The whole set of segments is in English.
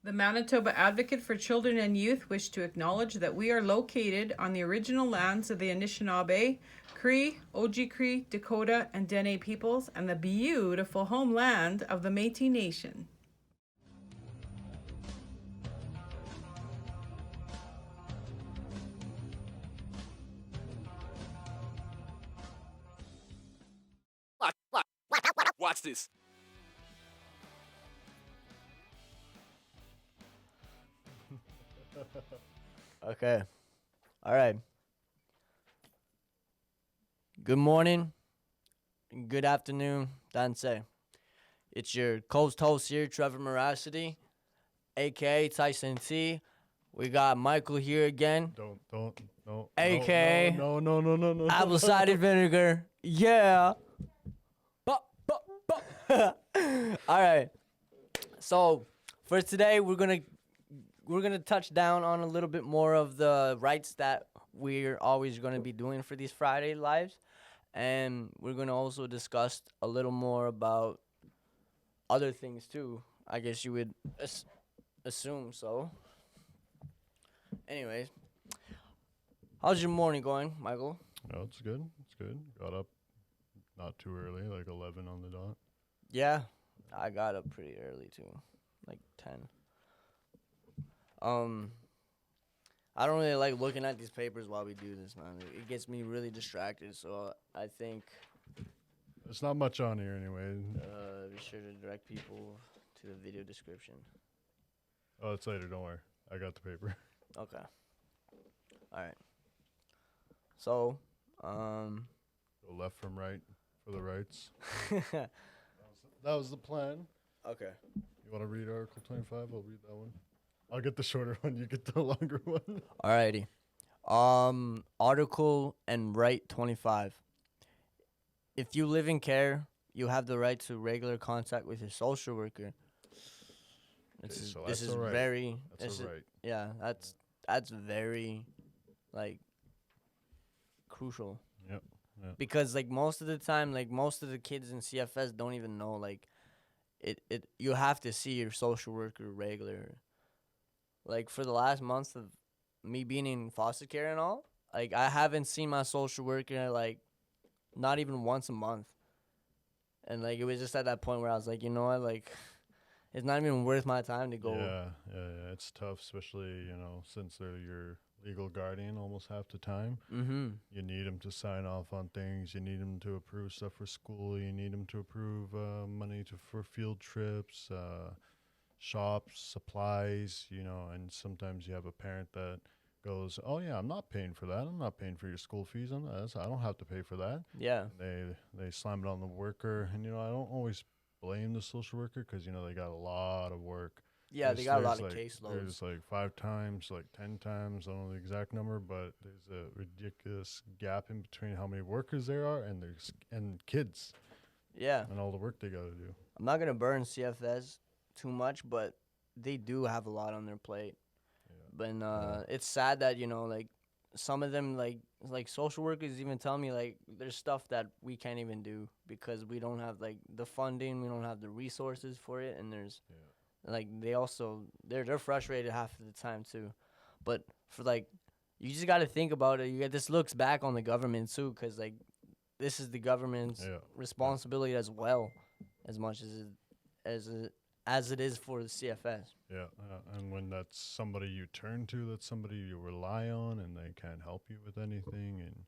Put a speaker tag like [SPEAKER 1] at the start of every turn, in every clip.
[SPEAKER 1] The Manitoba Advocate for Children and Youth wish to acknowledge that we are located on the original lands of the Anishinaabe, Cree, Oji-Cree, Dakota, and Dene peoples, and the beautiful homeland of the MACY Nation.
[SPEAKER 2] Watch this.
[SPEAKER 3] Okay. All right. Good morning. Good afternoon, Danse. It's your host here, Trevor Merasty, a.k.a. Tyson T. We got Michael here again.
[SPEAKER 4] No.
[SPEAKER 3] A.k.a.
[SPEAKER 4] No.
[SPEAKER 3] Apple cider vinegar. Yeah. All right. So for today, we're gonna touch down on a little bit more of the rights that we're always gonna be doing for these Friday lives, and we're gonna also discuss a little more about other things too. I guess you would assume so. Anyways, how's your morning going, Michael?
[SPEAKER 4] No, it's good. Got up not too early, like 11 on the dot.
[SPEAKER 3] Yeah, I got up pretty early too, like 10. I don't really like looking at these papers while we do this, man. It gets me really distracted, so I think
[SPEAKER 4] It's not much on here anyway.
[SPEAKER 3] be sure to direct people to the video description.
[SPEAKER 4] Oh, it's later. Don't worry. I got the paper.
[SPEAKER 3] Okay. All right. So,
[SPEAKER 4] Go left from right for the rights. That was the plan.
[SPEAKER 3] okay.
[SPEAKER 4] You want to read Article 25? I'll read that one. I'll get the shorter one. You get the longer one.
[SPEAKER 3] Alrighty. Article and right 25. If you live in care, you have the right to regular contact with your social worker. This
[SPEAKER 4] that's
[SPEAKER 3] is
[SPEAKER 4] all right.
[SPEAKER 3] very.
[SPEAKER 4] That's all right.
[SPEAKER 3] Yeah, that's very, like, crucial.
[SPEAKER 4] Yep.
[SPEAKER 3] Because like most of the time, like most of the kids in CFS don't even know like, it you have to see your social worker regular. Like for the last month of me being in foster care and all, like I haven't seen my social worker like not even once a month. And like it was just at that point where I was like, you know what, like it's not even worth my time to go.
[SPEAKER 4] Yeah. It's tough, especially, since they're your legal guardian almost half the time.
[SPEAKER 3] Mm-hmm.
[SPEAKER 4] You need them to sign off on things. You need them to approve stuff for school. You need them to approve money for field trips, shops, supplies, and sometimes you have a parent that goes, oh, yeah, I'm not paying for that. I'm not paying for your school fees. I don't have to pay for that.
[SPEAKER 3] Yeah.
[SPEAKER 4] They slam it on the worker. And, I don't always blame the social worker because, they got a lot of work.
[SPEAKER 3] Yeah, they got a lot of
[SPEAKER 4] like,
[SPEAKER 3] caseloads.
[SPEAKER 4] There's like 5 times, like 10 times, I don't know the exact number, but there's a ridiculous gap in between how many workers there are and kids.
[SPEAKER 3] Yeah.
[SPEAKER 4] And all the work they got to do.
[SPEAKER 3] I'm not gonna burn CFS too much, but they do have a lot on their plate.
[SPEAKER 4] Yeah.
[SPEAKER 3] But it's sad that like some of them like social workers even tell me like there's stuff that we can't even do because we don't have like the funding, we don't have the resources for it, and there's like they're frustrated half of the time too. But for like you just got to think about it. This looks back on the government too, because like this is the government's responsibility as well, as much as it is for the CFS.
[SPEAKER 4] Yeah, and when that's somebody you turn to, that's somebody you rely on, and they can't help you with anything, and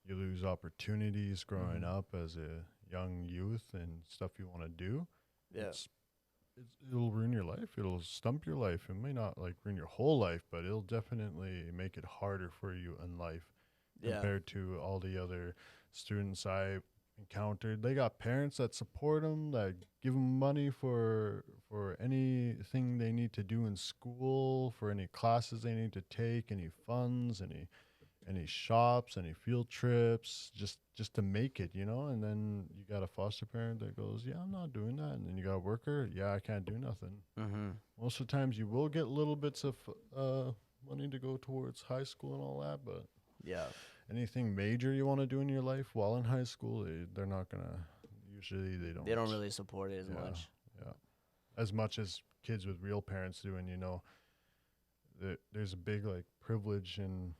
[SPEAKER 4] you lose opportunities growing up as a young youth and stuff you want to do.
[SPEAKER 3] Yeah.
[SPEAKER 4] It'll ruin your life. It'll stump your life. It may not like ruin your whole life, but it'll definitely make it harder for you in life compared to all the other students I encountered. They got parents that support them, that give them money for anything they need to do in school, for any classes they need to take, any funds, any shops, any field trips, just to make it, And then you got a foster parent that goes, yeah, I'm not doing that. And then you got a worker, yeah, I can't do nothing.
[SPEAKER 3] Mm-hmm.
[SPEAKER 4] Most of the times you will get little bits of money to go towards high school and all that, but anything major you want to do in your life while in high school, they're not going to, usually they don't.
[SPEAKER 3] They don't really support it as much.
[SPEAKER 4] Yeah. As much as kids with real parents do, and there's a big like privilege and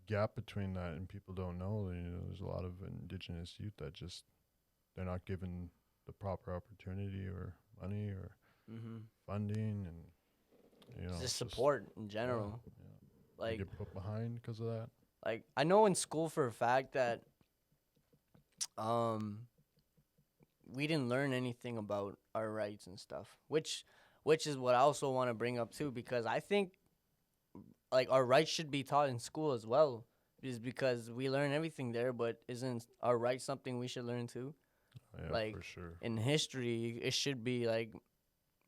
[SPEAKER 4] gap between that, and people don't know. There's a lot of Indigenous youth that just they're not given the proper opportunity or money or funding, and
[SPEAKER 3] just support in general.
[SPEAKER 4] They
[SPEAKER 3] Like
[SPEAKER 4] get put behind because of that.
[SPEAKER 3] Like I know in school for a fact that we didn't learn anything about our rights and stuff, which is what I also want to bring up too, because I think like our rights should be taught in school as well, is because we learn everything there, but isn't our rights something we should learn too?
[SPEAKER 4] Yeah,
[SPEAKER 3] like
[SPEAKER 4] for sure.
[SPEAKER 3] In history, it should be like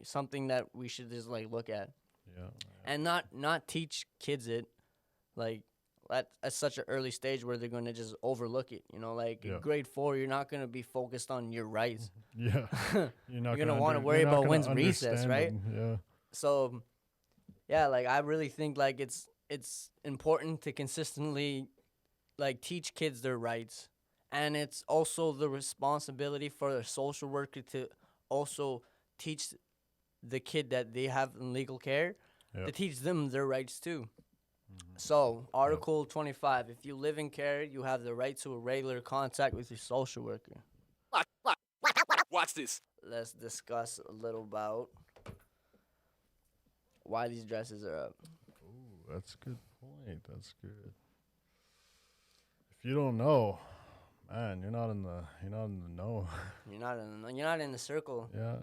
[SPEAKER 3] something that we should just like look at, and not teach kids it like at such an early stage where they're going to just overlook it. Like in grade 4, you're not going to be focused on your rights.
[SPEAKER 4] Yeah.
[SPEAKER 3] You're going to want to worry about when's recess, right?
[SPEAKER 4] Yeah.
[SPEAKER 3] So, yeah, like I really think like it's important to consistently like teach kids their rights. And it's also the responsibility for the social worker to also teach the kid that they have in legal care to teach them their rights too. So, Article 25, if you live in care, you have the right to a regular contact with your social worker.
[SPEAKER 2] Watch this.
[SPEAKER 3] Let's discuss a little about why these dresses are up.
[SPEAKER 4] Ooh, that's a good point. That's good. If you don't know, man, you're not in the know.
[SPEAKER 3] You're not in the circle.
[SPEAKER 4] Yeah.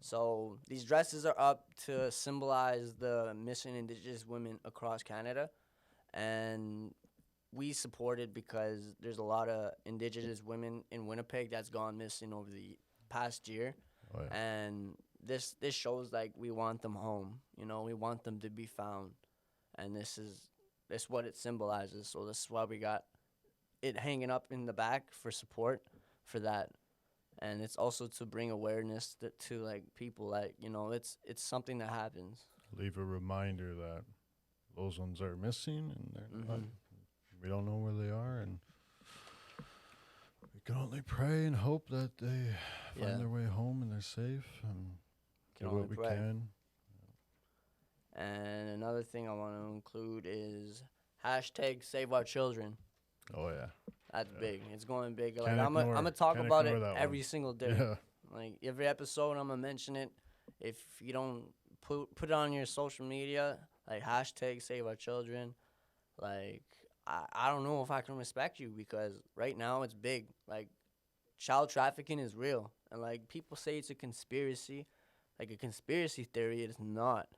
[SPEAKER 3] So these dresses are up to symbolize the missing Indigenous women across Canada, and we support it because there's a lot of Indigenous women in Winnipeg that's gone missing over the past year, and this shows like we want them home. We want them to be found, and this is what it symbolizes. So this is why we got it hanging up in the back for support for that. And it's also to bring awareness to like people that it's something that happens.
[SPEAKER 4] Leave a reminder that those ones are missing, and they're not. We don't know where they are, and we can only pray and hope that they find their way home and they're safe, and do what we can.
[SPEAKER 3] And another thing I want to include is hashtag Save Our Children.
[SPEAKER 4] Oh yeah.
[SPEAKER 3] That's big. It's going big. Like I'm gonna talk about it every single day.
[SPEAKER 4] Yeah.
[SPEAKER 3] Like every episode, I'm gonna mention it. If you don't put it on your social media, like hashtag Save Our Children, like I don't know if I can respect you, because right now it's big. Like child trafficking is real, and like people say it's a conspiracy, like a conspiracy theory. It is not.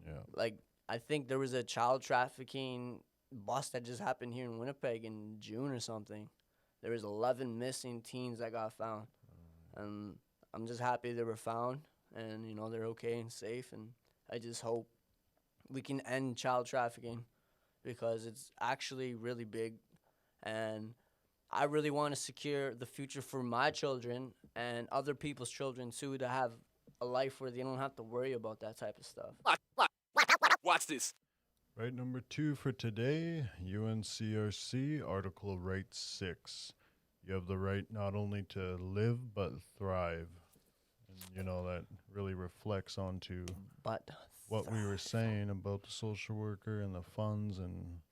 [SPEAKER 4] Yeah.
[SPEAKER 3] Like I think there was a child trafficking bust that just happened here in Winnipeg in June or something. There was 11 missing teens that got found, and I'm just happy they were found, and they're okay and safe. And I just hope we can end child trafficking, because it's actually really big, and I really want to secure the future for my children and other people's children too, to have a life where they don't have to worry about that type of stuff.
[SPEAKER 2] Watch this.
[SPEAKER 4] Right, number 2 for today, UNCRC, Article Right 6. You have the right not only to live, but thrive. And, that really reflects onto what we were saying about the social worker and the funds, and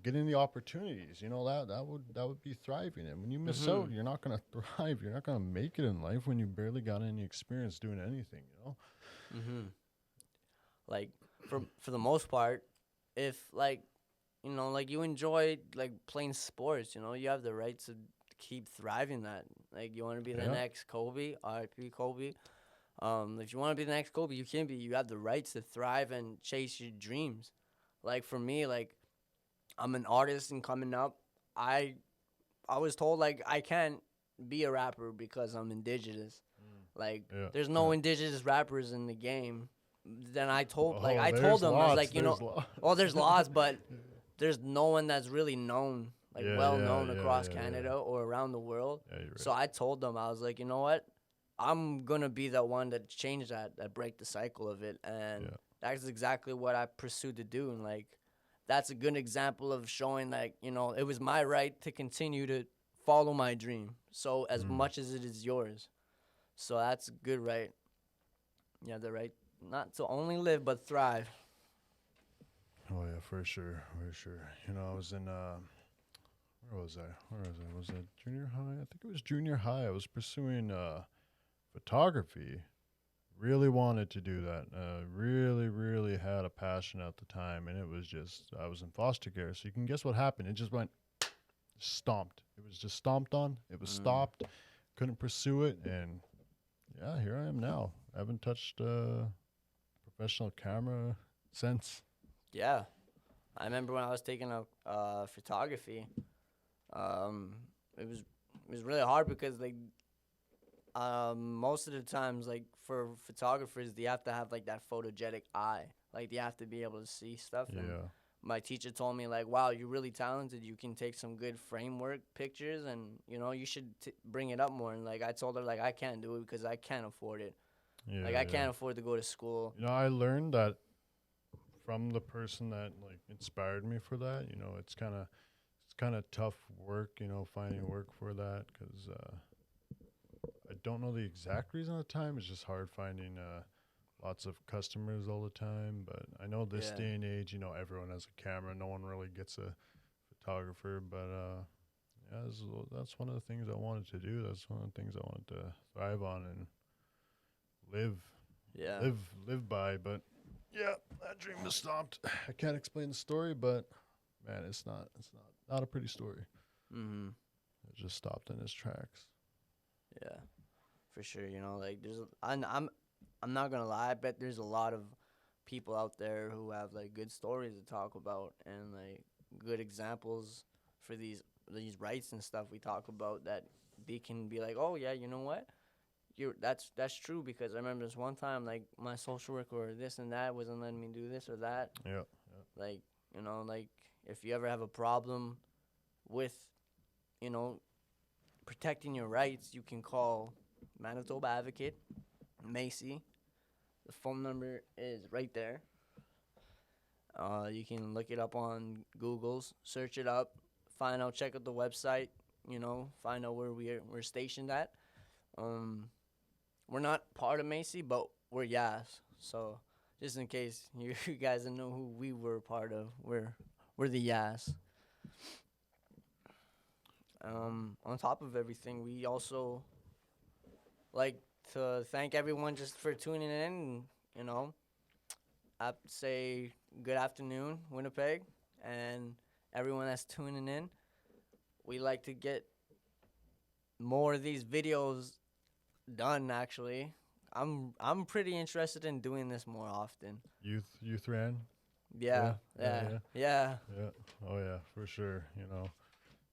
[SPEAKER 4] getting the opportunities. That would be thriving. And when you miss out, you're not going to thrive. You're not going to make it in life when you barely got any experience doing anything,
[SPEAKER 3] Like for the most part, if like you enjoy like playing sports, you have the right to keep thriving that. Like you want to be the next Kobe, R.I.P. Kobe. If you want to be the next Kobe, you can be. You have the right to thrive and chase your dreams. Like for me, like I'm an artist, and coming up, I was told like I can't be a rapper because I'm Indigenous. Like there's no Indigenous rappers in the game. Then I told them, I was like, there's laws, but there's no one that's really known, like well known across Canada or around the world.
[SPEAKER 4] Yeah, you're right.
[SPEAKER 3] So I told them, I was like, you know what? I'm gonna be the one that change that break the cycle of it, and that's exactly what I pursued to do. And like, that's a good example of showing like, it was my right to continue to follow my dream. So as much as it is yours. So that's good, right? You have the right not to only live but thrive.
[SPEAKER 4] Oh yeah, for sure, for sure. You know, I was in where was I? Was it junior high? I think it was junior high. I was pursuing photography. Really wanted to do that. Really had a passion at the time, and it was just I was in foster care. So you can guess what happened? It just went stomped. It was just stomped on. It was stopped. Couldn't pursue it, and yeah, here I am now. I haven't touched professional camera since.
[SPEAKER 3] Yeah. I remember when I was taking photography, it was really hard because like most of the times like for photographers they have to have like that photogenic eye, like they have to be able to see stuff.
[SPEAKER 4] Yeah.
[SPEAKER 3] And my teacher told me like, wow, you're really talented, you can take some good framework pictures, and you know you should bring it up more. And like I told her like I can't do it because I can't afford it.
[SPEAKER 4] Yeah,
[SPEAKER 3] like I can't afford to go to school.
[SPEAKER 4] You know, I learned that from the person that like inspired me for that. You know, it's kind of tough work. You know, finding work for that because I don't know the exact reason at the time. It's just hard finding lots of customers all the time. But I know this day and age, you know, everyone has a camera. No one really gets a photographer. But yeah, that's one of the things I wanted to do. That's one of the things I wanted to thrive on and live by. But yeah, that dream was stopped. I can't explain the story, but man, it's not a pretty story.
[SPEAKER 3] Mm-hmm.
[SPEAKER 4] It just stopped in its tracks.
[SPEAKER 3] Yeah, for sure. You know, like I'm not gonna lie. I bet there's a lot of people out there who have like good stories to talk about and like good examples for these rights and stuff we talk about that they can be like, oh yeah, you know what? That's true, because I remember this one time like my social worker or this and that wasn't letting me do this or that.
[SPEAKER 4] Yeah.
[SPEAKER 3] Like, you know, like if you ever have a problem with, you know, protecting your rights, you can call Manitoba Advocate, MACY. The phone number is right there. You can look it up on Google's, search it up, find out, check out the website, you know, find out where we're stationed at. We're not part of MACY, but we're YAAS. So just in case you guys didn't know who we were part of, we're the YAAS. On top of everything, we also like to thank everyone just for tuning in. You know, I'd say good afternoon, Winnipeg, and everyone that's tuning in. We like to get more of these videos done. Actually, I'm pretty interested in doing this more often.
[SPEAKER 4] Youth ran.
[SPEAKER 3] Yeah.
[SPEAKER 4] Oh yeah, for sure. You know,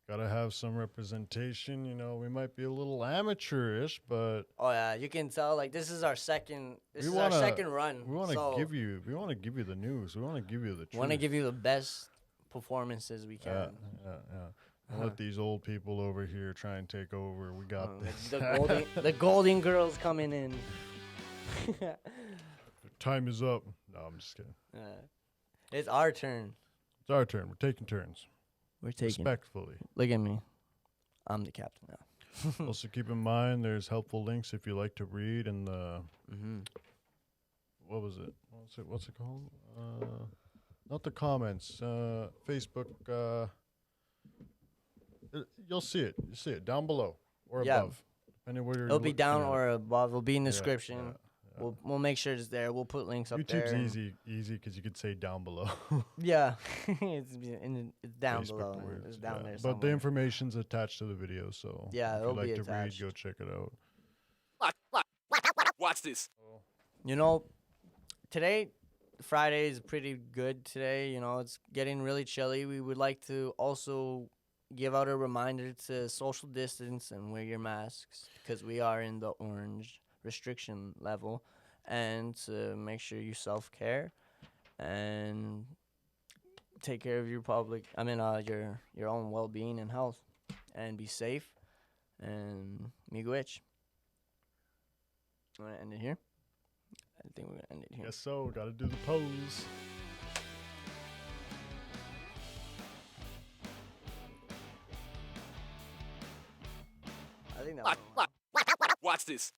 [SPEAKER 4] gotta have some representation. You know, we might be a little amateurish, but
[SPEAKER 3] oh yeah, you can tell. Like this is our second. Our second run.
[SPEAKER 4] We want to give you. We want to give you the news. We want to give you the truth.
[SPEAKER 3] We want to give you the best performances we can.
[SPEAKER 4] Yeah. Don't let these old people over here try and take over. We got this.
[SPEAKER 3] The golden girls coming in.
[SPEAKER 4] Time is up. No, I'm just kidding.
[SPEAKER 3] It's our turn.
[SPEAKER 4] It's our turn. We're taking turns.
[SPEAKER 3] We're taking.
[SPEAKER 4] Respectfully.
[SPEAKER 3] Look at me. I'm the captain now.
[SPEAKER 4] Also, keep in mind there's helpful links if you like to read in the. What was it? What's it called? Not the comments. Facebook. You'll see it. You see it down below or above.
[SPEAKER 3] It'll be down or above. It'll be in the description.
[SPEAKER 4] Yeah.
[SPEAKER 3] We'll make sure it's there. We'll put links up there.
[SPEAKER 4] YouTube's easy because you could say down below.
[SPEAKER 3] Yeah, it's down
[SPEAKER 4] Facebook
[SPEAKER 3] below.
[SPEAKER 4] words,
[SPEAKER 3] It's down there.
[SPEAKER 4] But the information's attached to the video, so
[SPEAKER 3] yeah,
[SPEAKER 4] if
[SPEAKER 3] it'll
[SPEAKER 4] you like
[SPEAKER 3] be
[SPEAKER 4] to
[SPEAKER 3] attached.
[SPEAKER 4] read, go check it out.
[SPEAKER 2] Watch this.
[SPEAKER 3] You know, today, Friday is pretty good today. You know, it's getting really chilly. We would like to also give out a reminder to social distance and wear your masks because we are in the orange restriction level, and to make sure you self-care and take care of your your own well-being and health, and be safe, and miigwech. You want to end it here? I think we're going to end it here.
[SPEAKER 4] Yes, so gotta do the pose.
[SPEAKER 2] Watch this.